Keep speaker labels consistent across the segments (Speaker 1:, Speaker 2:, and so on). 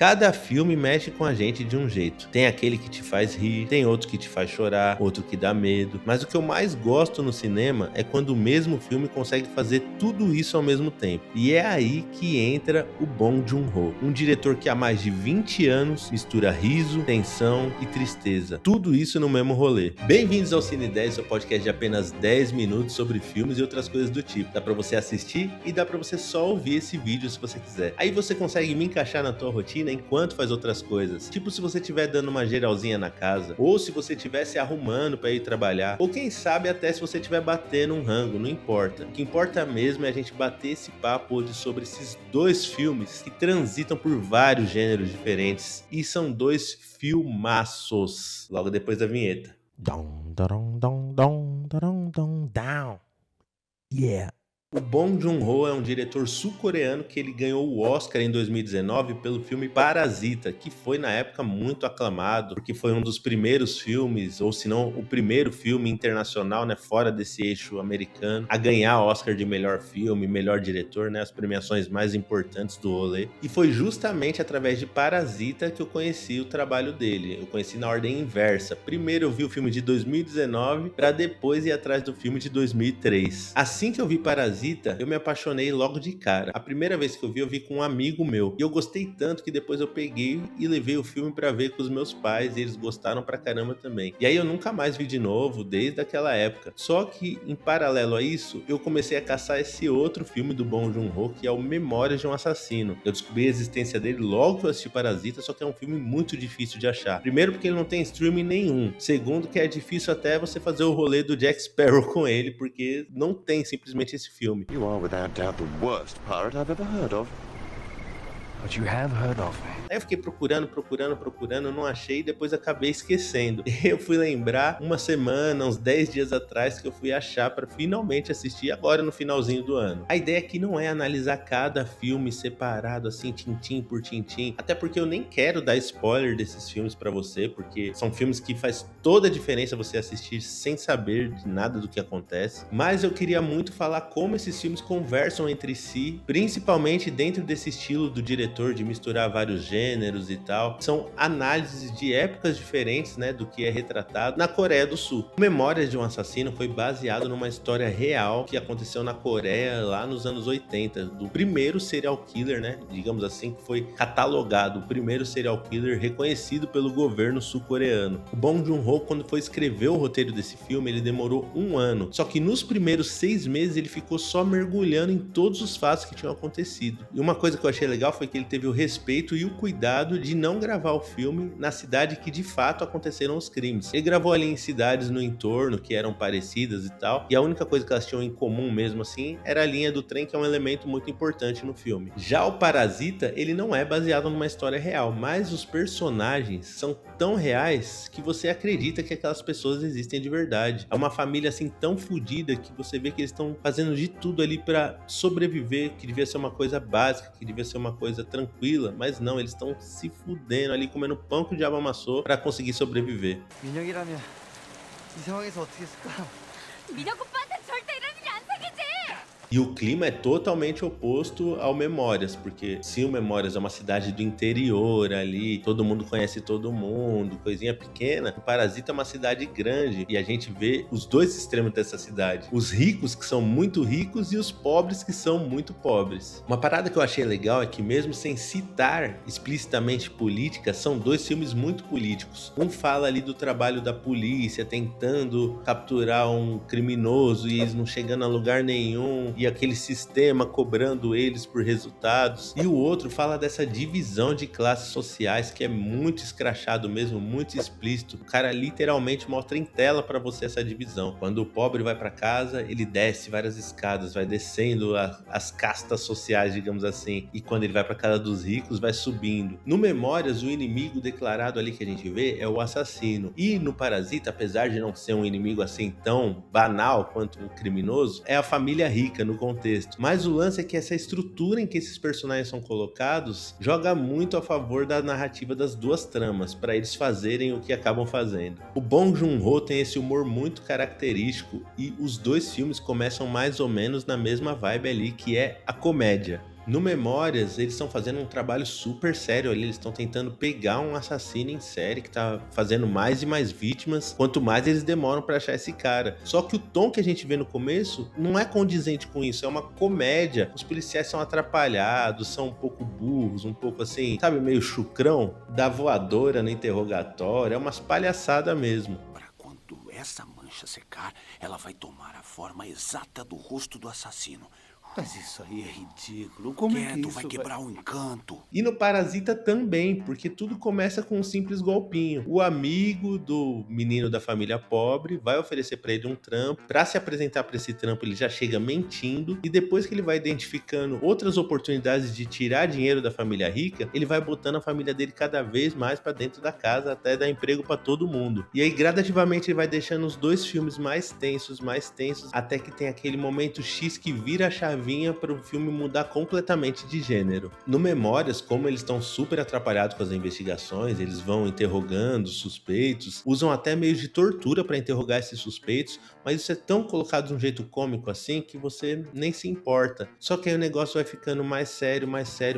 Speaker 1: Cada filme mexe com a gente de um jeito. Tem aquele que te faz rir, tem outro que te faz chorar, outro que dá medo. Mas o que eu mais gosto no cinema é quando o mesmo filme consegue fazer tudo isso ao mesmo tempo. E é aí que entra o Bong Joon-ho, um diretor que há mais de 20 anos mistura riso, tensão e tristeza. Tudo isso no mesmo rolê. Bem-vindos ao Cine 10, seu podcast de apenas 10 minutos sobre filmes e outras coisas do tipo. Dá pra você assistir e dá pra você só ouvir esse vídeo se você quiser. Aí você consegue me encaixar na tua rotina enquanto faz outras coisas. Tipo se você estiver dando uma geralzinha na casa, ou se você estiver se arrumando para ir trabalhar, ou quem sabe até se você estiver batendo um rango, não importa. O que importa mesmo é a gente bater esse papo hoje sobre esses dois filmes que transitam por vários gêneros diferentes e são dois filmaços. Logo depois da vinheta. Yeah. O Bong Joon-ho é um diretor sul-coreano que ele ganhou o Oscar em 2019 pelo filme Parasita, que foi na época muito aclamado, porque foi um dos primeiros filmes, ou se não o primeiro filme internacional, né, fora desse eixo americano, a ganhar Oscar de melhor filme, melhor diretor, né, as premiações mais importantes do rolê. E foi justamente através de Parasita que eu conheci o trabalho dele. Eu conheci na ordem inversa. Primeiro eu vi o filme de 2019 para depois ir atrás do filme de 2003. Assim que eu vi Parasita, eu me apaixonei logo de cara. A primeira vez que eu vi com um amigo meu. E eu gostei tanto que depois eu peguei e levei o filme pra ver com os meus pais. E eles gostaram pra caramba também. E aí eu nunca mais vi de novo, desde aquela época. Só que, em paralelo a isso, eu comecei a caçar esse outro filme do Bong Joon-ho, que é o Memórias de um Assassino. Eu descobri a existência dele logo que eu assisti Parasita, só que é um filme muito difícil de achar. Primeiro porque ele não tem streaming nenhum. Segundo que é difícil até você fazer o rolê do Jack Sparrow com ele, porque não tem simplesmente esse filme.
Speaker 2: You are without doubt the worst pirate I've ever heard of. But you have heard of me.
Speaker 1: Aí eu fiquei procurando, não achei e depois acabei esquecendo. Eu fui lembrar uma semana, uns 10 dias atrás, que eu fui achar pra finalmente assistir agora no finalzinho do ano. A ideia aqui não é analisar cada filme separado, assim, tintim por tintim, até porque eu nem quero dar spoiler desses filmes pra você, porque são filmes que faz toda a diferença você assistir sem saber de nada do que acontece. Mas eu queria muito falar como esses filmes conversam entre si, principalmente dentro desse estilo do diretor de misturar vários gêneros e tal. São análises de épocas diferentes, né, do que é retratado na Coreia do Sul. Memórias de um Assassino foi baseado numa história real que aconteceu na Coreia lá nos anos 80, do primeiro serial killer, né, digamos assim, que foi catalogado, o primeiro serial killer reconhecido pelo governo sul-coreano. O Bong Joon-ho, quando foi escrever o roteiro desse filme, ele demorou 1 ano. Só que nos primeiros 6 meses ele ficou só mergulhando em todos os fatos que tinham acontecido. E uma coisa que eu achei legal foi que ele teve o respeito e o cuidado de não gravar o filme na cidade que de fato aconteceram os crimes. Ele gravou ali em cidades no entorno que eram parecidas e tal, e a única coisa que elas tinham em comum mesmo assim era a linha do trem, que é um elemento muito importante no filme. Já o Parasita, ele não é baseado numa história real, mas os personagens são tão reais que você acredita que aquelas pessoas existem de verdade. É uma família assim tão fodida que você vê que eles estão fazendo de tudo ali pra sobreviver, que devia ser uma coisa básica, que devia ser uma coisa tranquila, mas não, eles estão se fudendo ali, comendo pão que o diabo amassou pra conseguir sobreviver.
Speaker 3: 민혁이라면 이 상황에서 어떻게 했을까?
Speaker 4: 민혁 오빠한테 절대 이런 일이 안 생기지!
Speaker 1: E o clima é totalmente oposto ao Memórias, porque se o Memórias é uma cidade do interior ali, todo mundo conhece todo mundo, coisinha pequena, o Parasita é uma cidade grande e a gente vê os dois extremos dessa cidade. Os ricos que são muito ricos e os pobres que são muito pobres. Uma parada que eu achei legal é que mesmo sem citar explicitamente política, são dois filmes muito políticos. Um fala ali do trabalho da polícia, tentando capturar um criminoso e eles não chegando a lugar nenhum, e aquele sistema cobrando eles por resultados. E o outro fala dessa divisão de classes sociais que é muito escrachado mesmo, muito explícito. O cara literalmente mostra em tela pra você essa divisão. Quando o pobre vai pra casa, ele desce várias escadas, vai descendo as castas sociais, digamos assim. E quando ele vai pra casa dos ricos, vai subindo. No Memórias, o inimigo declarado ali que a gente vê é o assassino. E no Parasita, apesar de não ser um inimigo assim tão banal quanto um criminoso, é a família rica no contexto. Mas o lance é que essa estrutura em que esses personagens são colocados joga muito a favor da narrativa das duas tramas, para eles fazerem o que acabam fazendo. O Bong Joon-ho tem esse humor muito característico e os dois filmes começam mais ou menos na mesma vibe ali, que é a comédia. No Memórias, eles estão fazendo um trabalho super sério ali, eles estão tentando pegar um assassino em série que tá fazendo mais e mais vítimas, quanto mais eles demoram pra achar esse cara. Só que o tom que a gente vê no começo não é condizente com isso, é uma comédia. Os policiais são atrapalhados, são um pouco burros, um pouco assim, sabe, meio chucrão, dá voadora no interrogatório, é umas palhaçadas mesmo.
Speaker 5: Para quando essa mancha secar, ela vai tomar a forma exata do rosto do assassino.
Speaker 3: Mas isso aí é ridículo. Como é que
Speaker 5: Quieto,
Speaker 3: isso
Speaker 5: vai quebrar o encanto.
Speaker 1: E no Parasita também, porque tudo começa com um simples golpinho. O amigo do menino da família pobre vai oferecer pra ele um trampo. Pra se apresentar pra esse trampo, ele já chega mentindo. E depois que ele vai identificando outras oportunidades de tirar dinheiro da família rica, ele vai botando a família dele cada vez mais pra dentro da casa, até dar emprego pra todo mundo. E aí, gradativamente, ele vai deixando os dois filmes mais tensos, até que tem aquele momento X que vira a chavinha para o filme mudar completamente de gênero. No Memórias, como eles estão super atrapalhados com as investigações, eles vão interrogando suspeitos, usam até meios de tortura para interrogar esses suspeitos, mas isso é tão colocado de um jeito cômico assim que você nem se importa. Só que aí o negócio vai ficando mais sério,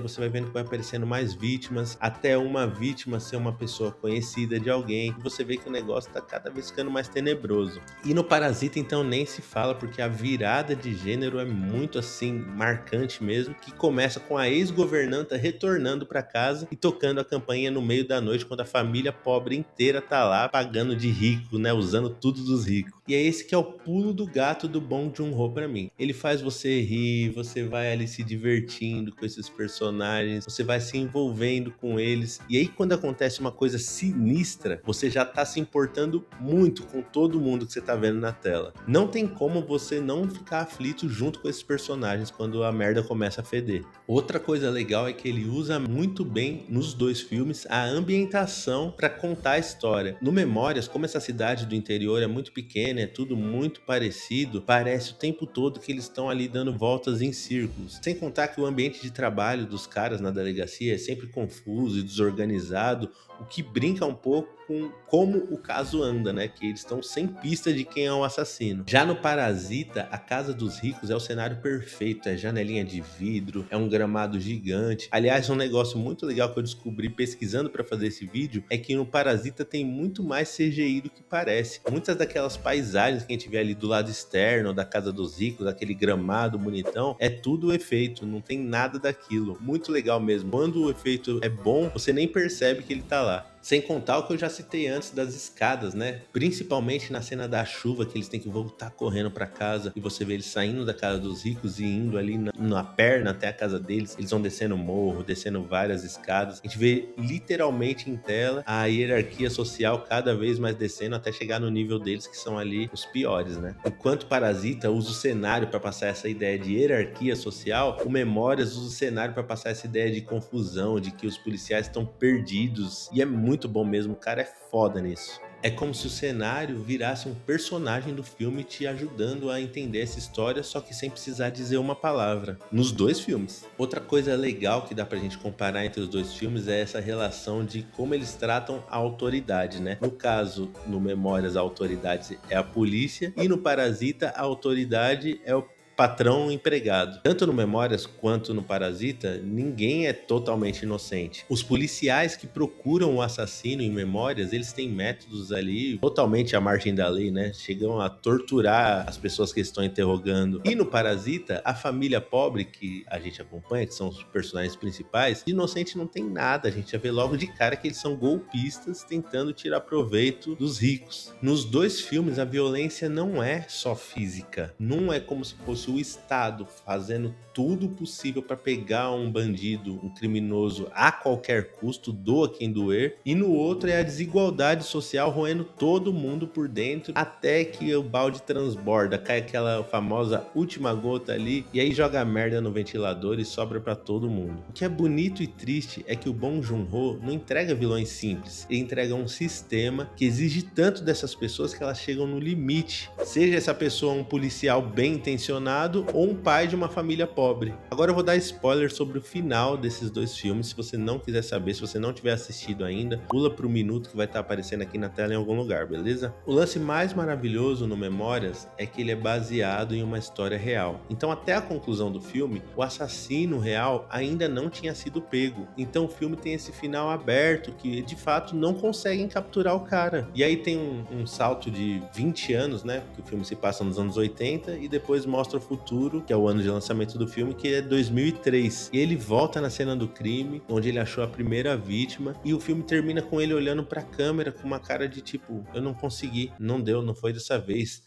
Speaker 1: você vai vendo que vai aparecendo mais vítimas, até uma vítima ser uma pessoa conhecida de alguém, e você vê que o negócio tá cada vez ficando mais tenebroso. E no Parasita então nem se fala, porque a virada de gênero é muito assim marcante mesmo, que começa com a ex-governanta retornando para casa e tocando a campainha no meio da noite, quando a família pobre inteira tá lá pagando de rico, né, usando tudo dos ricos. E é esse que é o pulo do gato do Bong Joon-ho pra mim. Ele faz você rir, você vai ali se divertindo com esses personagens, você vai se envolvendo com eles, e aí quando acontece uma coisa sinistra, você já tá se importando muito com todo mundo que você tá vendo na tela. Não tem como você não ficar aflito junto com esses personagens quando a merda começa a feder. Outra coisa legal é que ele usa muito bem nos dois filmes a ambientação para contar a história. No Memórias, como essa cidade do interior é muito pequena, é tudo muito parecido, parece o tempo todo que eles estão ali dando voltas em círculos. Sem contar que o ambiente de trabalho dos caras na delegacia é sempre confuso e desorganizado, o que brinca um pouco com como o caso anda, né? Que eles estão sem pista de quem é o assassino. Já no Parasita, a casa dos ricos é o cenário perfeito, é janelinha de vidro, é um gramado gigante. Aliás, um negócio muito legal que eu descobri pesquisando para fazer esse vídeo é que no Parasita tem muito mais CGI do que parece. Muitas daquelas paisagens que a gente vê ali do lado externo da casa dos ricos, aquele gramado bonitão, é tudo efeito, não tem nada daquilo. Muito legal mesmo. Quando o efeito é bom, você nem percebe que ele tá lá. Sem contar o que eu já citei antes das escadas, né? Principalmente na cena da chuva, que eles têm que voltar correndo pra casa e você vê eles saindo da casa dos ricos e indo ali na perna até a casa deles. Eles vão descendo morro, descendo várias escadas. A gente vê literalmente em tela a hierarquia social cada vez mais descendo até chegar no nível deles, que são ali os piores, né? Enquanto Parasita usa o cenário para passar essa ideia de hierarquia social, o Memórias usa o cenário para passar essa ideia de confusão, de que os policiais estão perdidos. E é muito bom mesmo, o cara é foda nisso. É como se o cenário virasse um personagem do filme te ajudando a entender essa história, só que sem precisar dizer uma palavra, nos dois filmes. Outra coisa legal que dá pra gente comparar entre os dois filmes é essa relação de como eles tratam a autoridade, né? No caso, no Memórias, a autoridade é a polícia, e no Parasita, a autoridade é o patrão empregado. Tanto no Memórias quanto no Parasita, ninguém é totalmente inocente. Os policiais que procuram o assassino em Memórias, eles têm métodos ali totalmente à margem da lei, né? Chegam a torturar as pessoas que estão interrogando. E no Parasita, a família pobre que a gente acompanha, que são os personagens principais, de inocente não tem nada. A gente já vê logo de cara que eles são golpistas tentando tirar proveito dos ricos. Nos dois filmes, a violência não é só física. Não é como se fosse o Estado fazendo tudo possível para pegar um bandido, um criminoso a qualquer custo, doa quem doer, e no outro é a desigualdade social roendo todo mundo por dentro até que o balde transborda, cai aquela famosa última gota ali e aí joga merda no ventilador e sobra para todo mundo. O que é bonito e triste é que o Bong Joon-ho não entrega vilões simples, ele entrega um sistema que exige tanto dessas pessoas que elas chegam no limite. Seja essa pessoa um policial bem intencionado abandonado ou um pai de uma família pobre. Agora eu vou dar spoiler sobre o final desses dois filmes. Se você não quiser saber, se você não tiver assistido ainda, pula pro minuto que vai estar aparecendo aqui na tela em algum lugar, beleza? O lance mais maravilhoso no Memórias é que ele é baseado em uma história real. Então até a conclusão do filme, o assassino real ainda não tinha sido pego. Então o filme tem esse final aberto que de fato não conseguem capturar o cara. E aí tem um salto de 20 anos, né? Que o filme se passa nos anos 80 e depois mostra o futuro, que é o ano de lançamento do filme, que é 2003. E ele volta na cena do crime, onde ele achou a primeira vítima, e o filme termina com ele olhando pra câmera com uma cara de tipo, eu não consegui, não deu, não foi dessa vez.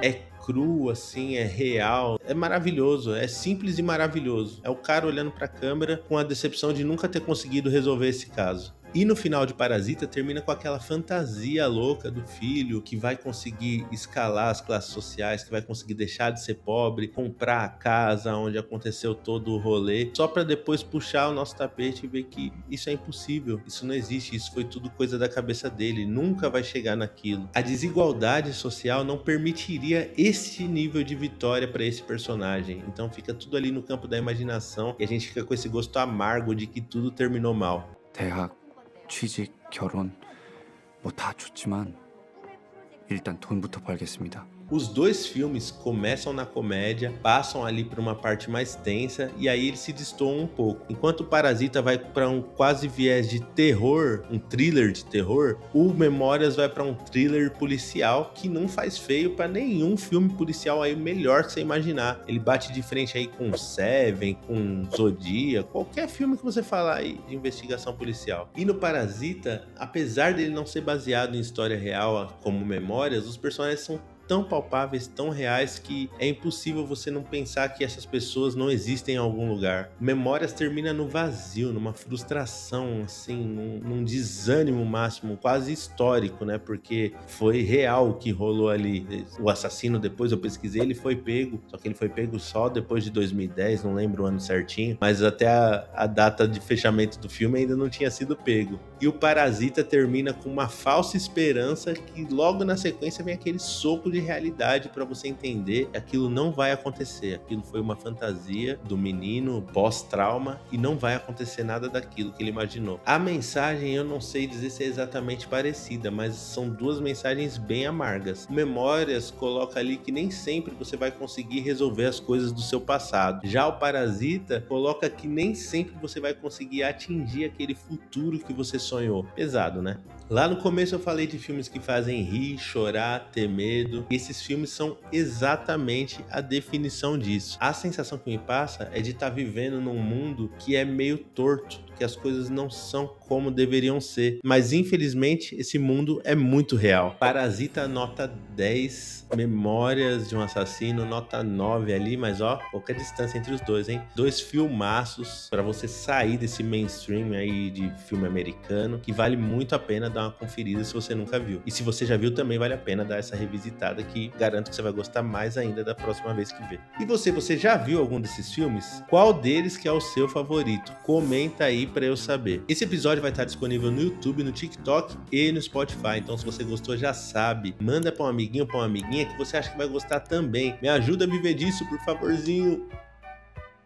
Speaker 1: É cru, assim, é real, é maravilhoso, é simples e maravilhoso. É o cara olhando pra câmera com a decepção de nunca ter conseguido resolver esse caso. E no final de Parasita termina com aquela fantasia louca do filho que vai conseguir escalar as classes sociais, que vai conseguir deixar de ser pobre, comprar a casa onde aconteceu todo o rolê, só pra depois puxar o nosso tapete e ver que isso é impossível, isso não existe, isso foi tudo coisa da cabeça dele, nunca vai chegar naquilo. A desigualdade social não permitiria esse nível de vitória pra esse personagem, então fica tudo ali no campo da imaginação e a gente fica com esse gosto amargo de que tudo terminou mal.
Speaker 6: 대학, 취직, 결혼 뭐 다 좋지만 일단 돈부터 벌겠습니다.
Speaker 1: Os dois filmes começam na comédia, passam ali para uma parte mais tensa e aí eles se destoam um pouco. Enquanto o Parasita vai para um quase viés de terror, um thriller de terror, o Memórias vai para um thriller policial que não faz feio para nenhum filme policial aí melhor que você imaginar. Ele bate de frente aí com Seven, com Zodíaco, qualquer filme que você falar aí de investigação policial. E no Parasita, apesar dele não ser baseado em história real como Memórias, os personagens são tão palpáveis, tão reais, que é impossível você não pensar que essas pessoas não existem em algum lugar. Memórias termina no vazio, numa frustração, assim, num desânimo máximo, quase histórico, né? Porque foi real o que rolou ali. O assassino, depois eu pesquisei, ele foi pego, só que ele foi pego só depois de 2010, não lembro o ano certinho, mas até a data de fechamento do filme ainda não tinha sido pego. E o Parasita termina com uma falsa esperança que logo na sequência vem aquele soco de realidade para você entender que aquilo não vai acontecer, aquilo foi uma fantasia do menino pós-trauma e não vai acontecer nada daquilo que ele imaginou. A mensagem eu não sei dizer se é exatamente parecida, mas são duas mensagens bem amargas. Memórias coloca ali que nem sempre você vai conseguir resolver as coisas do seu passado. Já o Parasita coloca que nem sempre você vai conseguir atingir aquele futuro que você sonhou. Pesado, né? Lá no começo eu falei de filmes que fazem rir, chorar, ter medo. E esses filmes são exatamente a definição disso. A sensação que me passa é de estar vivendo num mundo que é meio torto, que as coisas não são como deveriam ser. Mas infelizmente esse mundo é muito real. Parasita nota 10, Memórias de um Assassino nota 9 ali, mas ó, pouca distância entre os dois, hein? Dois filmaços pra você sair desse mainstream aí de filme americano, que vale muito a pena dar uma conferida se você nunca viu. E se você já viu, também vale a pena dar essa revisitada, que garanto que você vai gostar mais ainda da próxima vez que ver. E você já viu algum desses filmes? Qual deles que é o seu favorito? Comenta aí pra eu saber. Esse episódio vai estar disponível no YouTube, no TikTok e no Spotify, então se você gostou já sabe, manda pra um amiguinho, pra uma amiguinha que você acha que vai gostar também. Me ajuda a viver disso, por favorzinho.